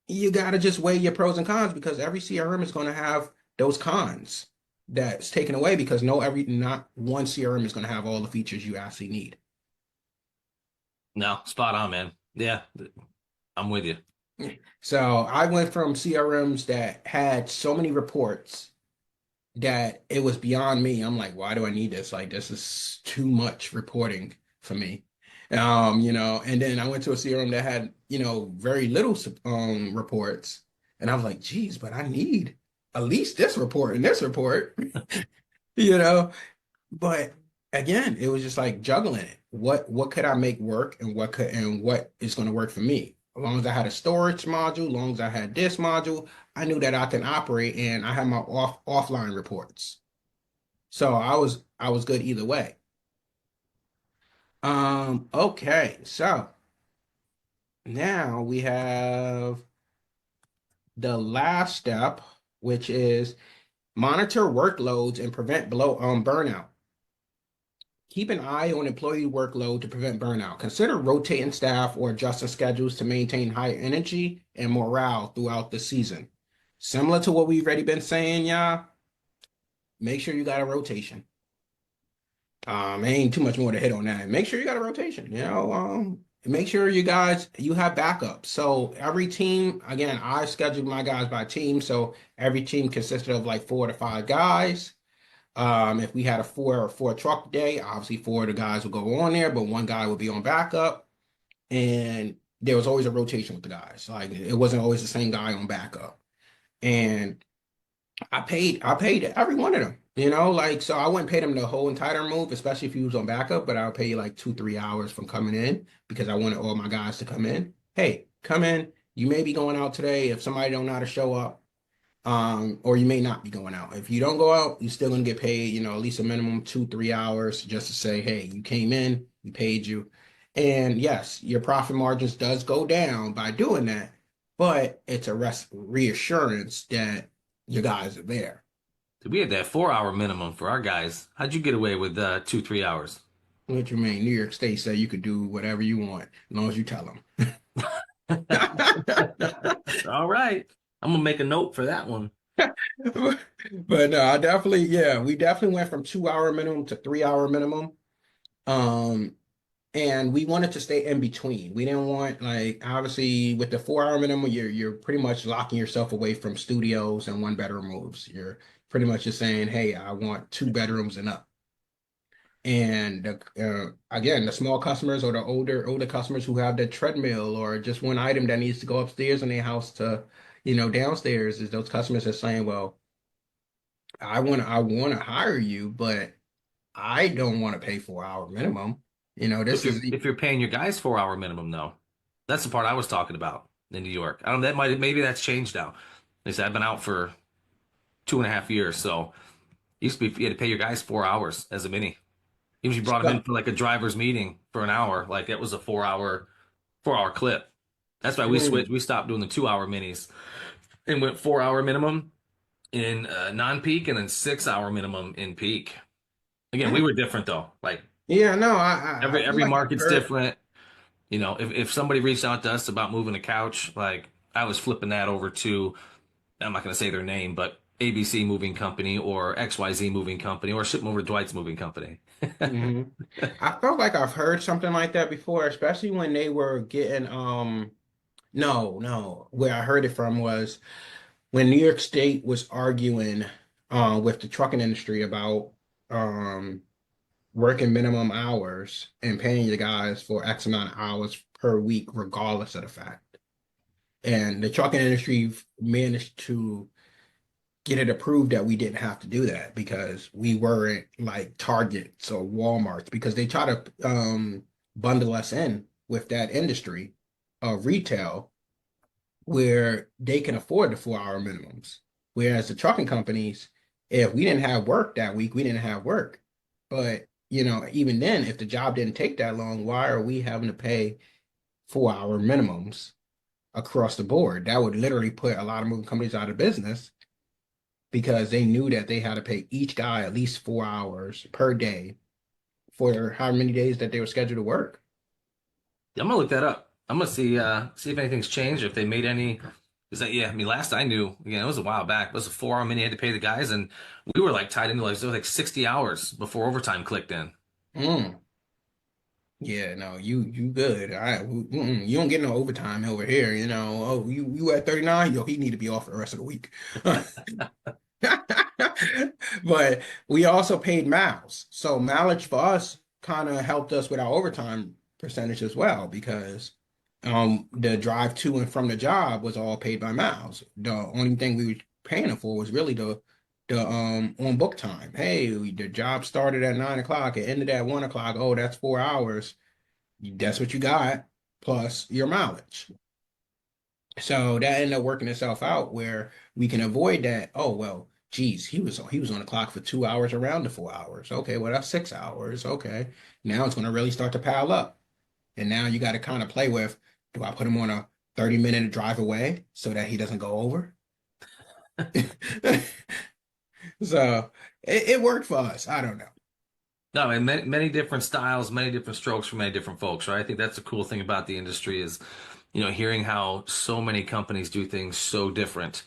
You got to just weigh your pros and cons because every CRM is going to have those cons that's taken away because not one CRM is going to have all the features you actually need. No, spot on, man. Yeah, I'm with you. So I went from CRMs that had so many reports that it was beyond me. I'm like, why do I need this? Like, this is too much reporting for me. And then I went to a CRM that had, very little reports. And I was like, geez, but I need at least this report and this report, you know. But again, it was just like juggling it. What could I make work and what is going to work for me? As long as I had a storage module, as long as I had this module, I knew that I can operate and I had my offline reports. So I was good either way. Okay, so now we have the last step, which is monitor workloads and prevent burnout. Keep an eye on employee workload to prevent burnout. Consider rotating staff or adjusting schedules to maintain high energy and morale throughout the season. Similar to what we've already been saying, y'all, make sure you got a rotation. Ain't too much more to hit on that. Make sure you got a rotation, make sure you have backups. So every team, again, I scheduled my guys by team. So every team consisted of like 4 to 5 guys. If we had a four truck day, obviously 4 of the guys would go on there, but 1 guy would be on backup. And there was always a rotation with the guys. Like it wasn't always the same guy on backup. And I paid every one of them, so I wouldn't pay them the whole entire move, especially if he was on backup, but I'll pay you like 2-3 hours from coming in because I wanted all my guys to come in. Hey, come in. You may be going out today if somebody don't know how to show up. Or you may not be going out. If you don't go out, you're still gonna get paid, at least a minimum 2-3 hours just to say, hey, you came in, we paid you. And yes, your profit margins does go down by doing that, but it's a reassurance that you guys are there. We had that 4 hour minimum for our guys. How'd you get away with 2, 3 hours? What you mean? New York State say you could do whatever you want as long as you tell them. All right. I'm gonna make a note for that one. But no, I definitely, yeah, we definitely went from 2 hour minimum to 3 hour minimum. Um, and we wanted to stay in between. We didn't want like obviously with the 4 hour minimum, you're pretty much locking yourself away from studios and one bedroom moves. You're pretty much just saying, hey, I want 2 bedrooms and up. And again, the small customers or the older customers who have the treadmill or just one item that needs to go upstairs in their house to, downstairs is those customers are saying, well, I want to hire you, but I don't want to pay 4 hour minimum. If This you're is if you're paying your guys 4 hour minimum though, that's the part I was talking about in New York. I don't know, that might maybe that's changed now. They said I've been out for 2.5 years, so used to be you had to pay your guys 4 hours as a mini. Even if you brought them in for like a driver's meeting for an hour, like it was a 4 hour clip. That's why we switched. We stopped doing the 2 hour minis and went 4 hour minimum in non-peak and then 6 hour minimum in peak. Again, we were different though. Like Yeah, no, I feel every like I've market's heard. different. If somebody reached out to us about moving a couch, like I was flipping that over to, I'm not going to say their name, but ABC Moving Company or XYZ Moving Company or ship them over to Dwight's Moving Company. Mhm. I felt like I've heard something like that before, especially when they were getting no, no. Where I heard it from was when New York State was arguing with the trucking industry about um working minimum hours and paying the guys for X amount of hours per week, regardless of the fact. And the trucking industry managed to get it approved that we didn't have to do that because we weren't like Targets or Walmarts because they try to bundle us in with that industry of retail where they can afford the 4 hour minimums. Whereas the trucking companies, if we didn't have work that week, we didn't have work. But, even then, if the job didn't take that long, why are we having to pay 4 hour minimums across the board? That would literally put a lot of moving companies out of business because they knew that they had to pay each guy at least 4 hours per day for how many days that they were scheduled to work. I'm gonna look that up. I'm gonna see if anything's changed, if they made any. Is that yeah? I mean, last I knew, again, it was a while back. It was a 4 hour mini. I had to pay the guys, and we were like tied into like it was like 60 hours before overtime clicked in. Mm. Yeah, no, you good. You don't get no overtime over here. Oh, you at 39, yo, he need to be off for the rest of the week. But we also paid miles. So mileage for us kind of helped us with our overtime percentage as well because the drive to and from the job was all paid by miles. The only thing we were paying it for was really the on book time. Hey, the job started at 9 o'clock, it ended at 1 o'clock. Oh, that's 4 hours. That's what you got plus your mileage. So that ended up working itself out where we can avoid that. Oh well, geez, he was on the clock for 2 hours around the 4 hours. Okay, well that's 6 hours. Okay, now it's going to really start to pile up, and now you got to kind of play with. Do I put him on a 30-minute drive away so that he doesn't go over? So it worked for us. I don't know. No, and many different styles, many different strokes for many different folks, right? I think that's the cool thing about the industry is, hearing how so many companies do things so different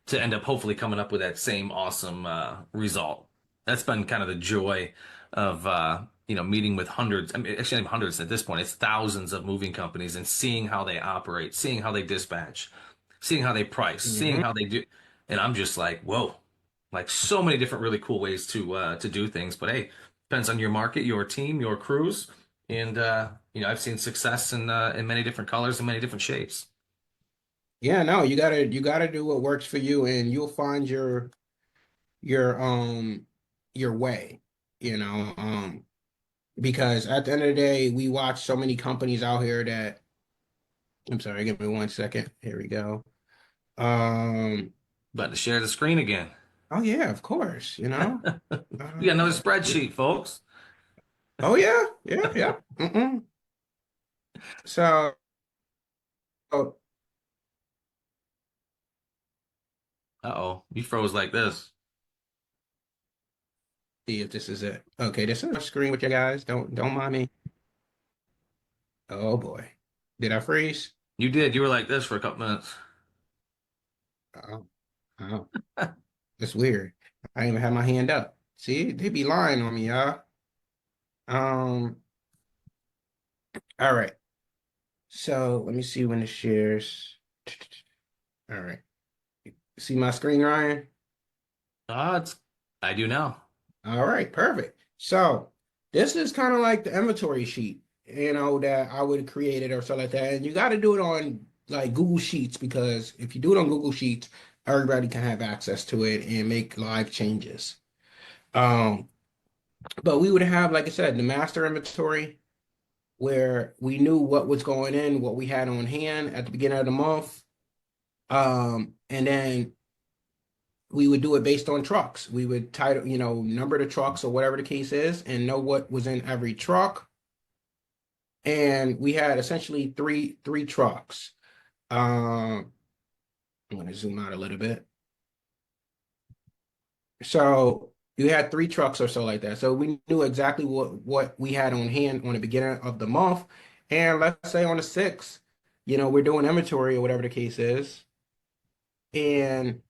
to end up hopefully coming up with that same awesome result. That's been kind of the joy of meeting with hundreds. I mean, actually, not even hundreds at this point. It's thousands of moving companies and seeing how they operate, seeing how they dispatch, seeing how they price, seeing Mhm. how they do. And I'm just like, whoa, like so many different really cool ways to do things. But hey, depends on your market, your team, your crews, and I've seen success in many different colors and many different shapes. Yeah, no, you gotta do what works for you, and you'll find your your way. You know, because at the end of the day, we watch so many companies out here that I'm sorry, give me 1 second. Here we go. Um, But to share the screen again, oh yeah, of course, we got another yeah. spreadsheet, folks. Oh yeah, yeah, yeah. Mm-mm. So, see Uh-oh, you froze like this. if this is it. Okay, this is my screen with you guys. Don't mind me. Oh boy. Did I freeze? You did. You were like this for a couple minutes. Oh, oh. That's weird. I didn't even have my hand up. See, they be lying on me, y'all. Um, all right. So let me see when it shares. All right. See my screen, Ryan? It's I do now. All right, perfect. So this is kind of like the inventory sheet, that I would create it or something like that. And you got to do it on like Google Sheets because if you do it on Google Sheets, everybody can have access to it and make live changes. Um, but we would have, like I said, the master inventory where we knew what was going in, what we had on hand at the beginning of the month. And then we would do it based on trucks. We would title, number the trucks or whatever the case is, and know what was in every truck. And we had essentially three trucks. I'm going to zoom out a little bit. So you had three trucks or so like that. So we knew exactly what we had on hand on the beginning of the month. And let's say on the 6th, we're doing inventory or whatever the case is, and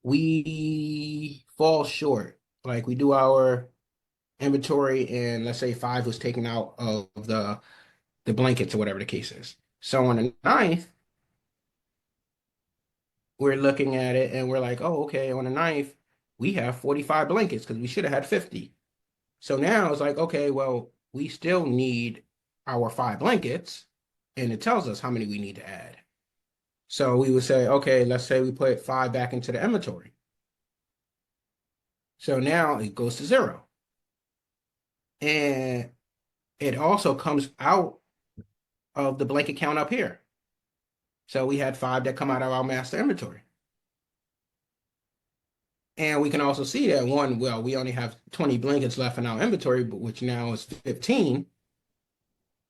we fall short. Like we do our inventory and let's say 5 was taken out of the blankets or whatever the case is. So on the 9th, we're looking at it and we're like, oh, okay, on the 9th, we have 45 blankets because we should have had 50. So now it's like, okay, well, we still need our 5 blankets, and it tells us how many we need to add. So we would say, okay, let's say we put 5 back into the inventory. So now it goes to 0. And it also comes out of the blanket count up here. So we had 5 that come out of our master inventory. And we can also see that we only have 20 blankets left in our inventory, which now is 15.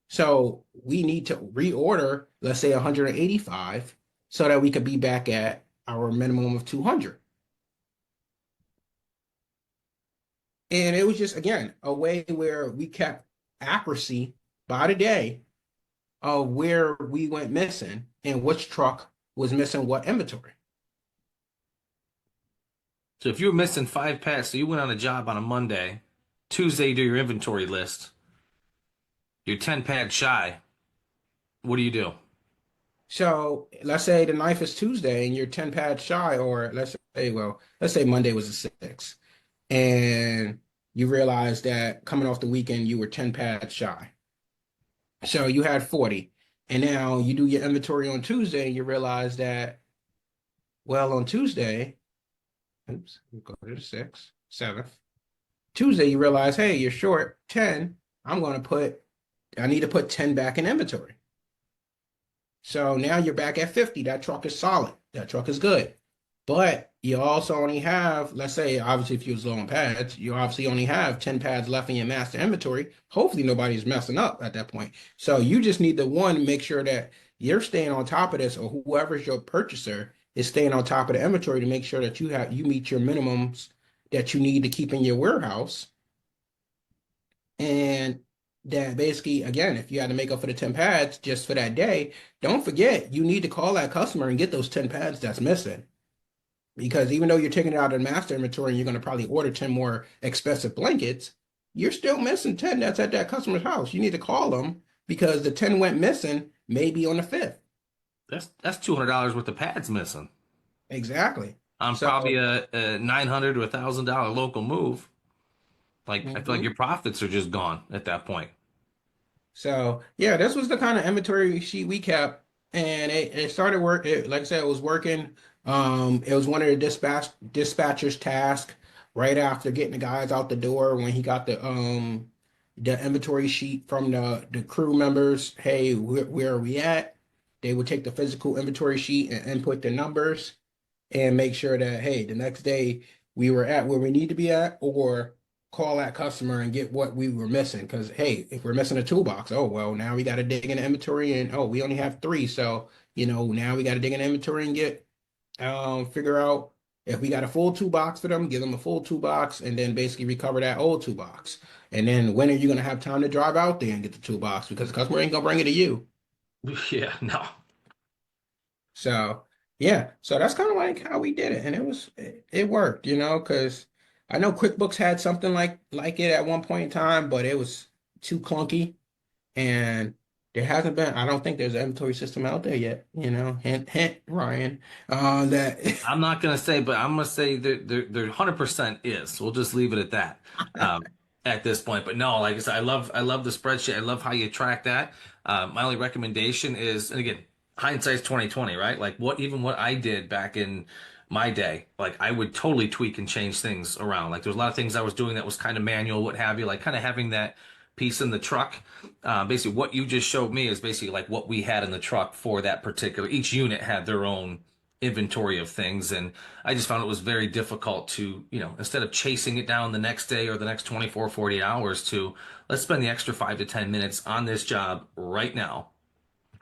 So we need to reorder, let's say 185, so that we could be back at our minimum of 200. And it was just, again, a way where we kept accuracy by the day of where we went missing and which truck was missing what inventory. So if you were missing 5 pads, so you went on a job on a Monday, Tuesday you do your inventory list, you're 10 pads shy. What do you do? So let's say the knife is Tuesday and you're 10 pads shy, or let's say Monday was the 6th, and you realize that coming off the weekend you were 10 pads shy. So you had 40, and now you do your inventory on Tuesday and you realize that, well, on Tuesday, oops, we go to the 6th, 7th. Tuesday, you realize, hey, you're short 10. I need to put 10 back in inventory. So now you're back at 50. That truck is solid. That truck is good. But you also only have, let's say, obviously, if you was low on pads, you obviously only have 10 pads left in your master inventory. Hopefully, nobody's messing up at that point. So you just need to, one, make sure that you're staying on top of this, or whoever's your purchaser is staying on top of the inventory to make sure that you meet your minimums that you need to keep in your warehouse. And that basically, again, if you had to make up for the 10 pads just for that day, don't forget you need to call that customer and get those 10 pads that's missing. Because even though you're taking it out of the master inventory and you're going to probably order 10 more expensive blankets, you're still missing 10 that's at that customer's house. You need to call them because the 10 went missing maybe on the 5th. That's $200 worth of pads missing Exactly. on So, probably a $900 to $1,000 local move. Like I feel like mhm. your profits are just gone at that point. So yeah, this was the kind of inventory sheet we kept, and it started work. Like I said, it was working. It was one of the dispatcher's task right after getting the guys out the door when he got the inventory sheet from the crew members. Hey, where are we at? They would take the physical inventory sheet and input the numbers and make sure that, hey, the next day we were at where we need to be at, or call that customer and get what we were missing. Because hey, if we're missing a toolbox, oh well, now we got to dig in the inventory, and oh, we only have three, so now we got to dig in the inventory and get figure out if we got a full toolbox for them, give them a full toolbox, and then basically recover that old toolbox. And then when are you gonna have time to drive out there and get the toolbox? Because the customer ain't gonna bring it to you. Yeah, no. So yeah, so that's kind of like how we did it, and it worked, because I know QuickBooks had something like it at one point in time, but it was too clunky, and there hasn't been. I don't think there's an inventory system out there yet. Hint, hint, Ryan. That I'm not gonna say, but I'm gonna say there 100% is. We'll just leave it at that at this point. But no, like I said, I love the spreadsheet. I love how you track that. My only recommendation is, and again, hindsight's 2020, right? Like what I did back in my day, like I would totally tweak and change things around. Like there's a lot of things I was doing that was kind of manual, what have you, like kind of having that piece in the truck. Basically, what you just showed me is basically like what we had in the truck for that particular. Each unit had their own inventory of things, and I just found it was very difficult to, instead of chasing it down the next day or the next 24, 48 hours, to let's spend the extra 5 to 10 minutes on this job right now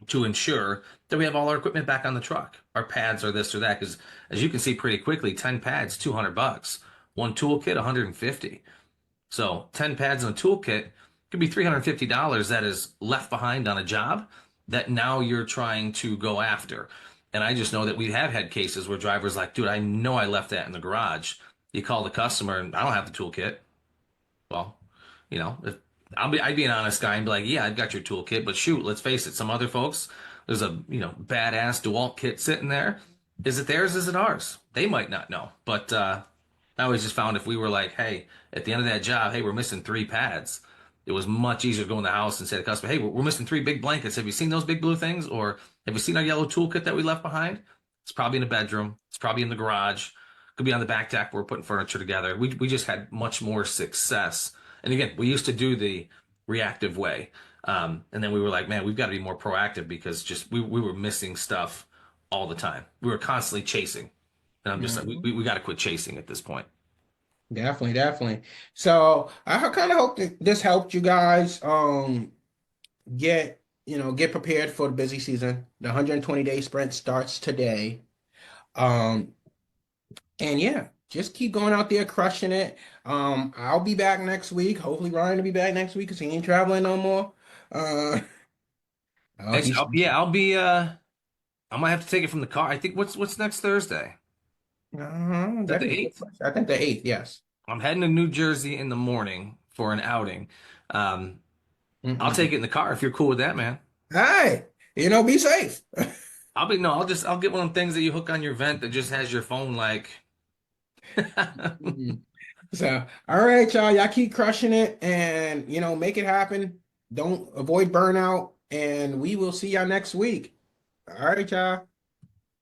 to ensure that we have all our equipment back on the truck, our pads or this or that. Because as you can see pretty quickly, 10 pads, $200, one toolkit, 150. So 10 pads and a toolkit could be $350 that is left behind on a job that now you're trying to go after. And I just know that we have had cases where drivers like, dude, I know I left that in the garage. You call the customer and I don't have the toolkit. Well, if I'd be an honest guy and be like, yeah, I've got your toolkit, but shoot, let's face it, some other folks, there's a badass Dwyght kit sitting there. Is it theirs? Is it ours? They might not know. But I always just found if we were like, hey, at the end of that job, hey, we're missing 3 pads. It was much easier to go in the house and say to the customer, hey, we're missing 3 big blankets. Have you seen those big blue things? Or have you seen our yellow toolkit that we left behind? It's probably in the bedroom. It's probably in the garage. Could be on the back deck where we're putting furniture together. We just had much more success. And again, we used to do the reactive way. And then we were like, man, we've got to be more proactive because just we were missing stuff all the time. We were constantly chasing. And I'm just like, we got to quit chasing at this point. Definitely, definitely. So I kind of hope that this helped you guys get prepared for the busy season. The 120-day sprint starts today. And yeah, just keep going out there crushing it. I'll be back next week. Hopefully Ryan will be back next week because he ain't traveling no more. I'll be I might have to take it from the car. I think what's next Thursday? Is that the 8th? I think the 8th, yes. I'm heading to New Jersey in the morning for an outing. I'll take it in the car if you're cool with that, man. Hey, be safe. I'll get one of the things that you hook on your vent that just has your phone like. So, all right, y'all. Y'all keep crushing it and, make it happen. Don't avoid burnout. And we will see y'all next week. All right, y'all.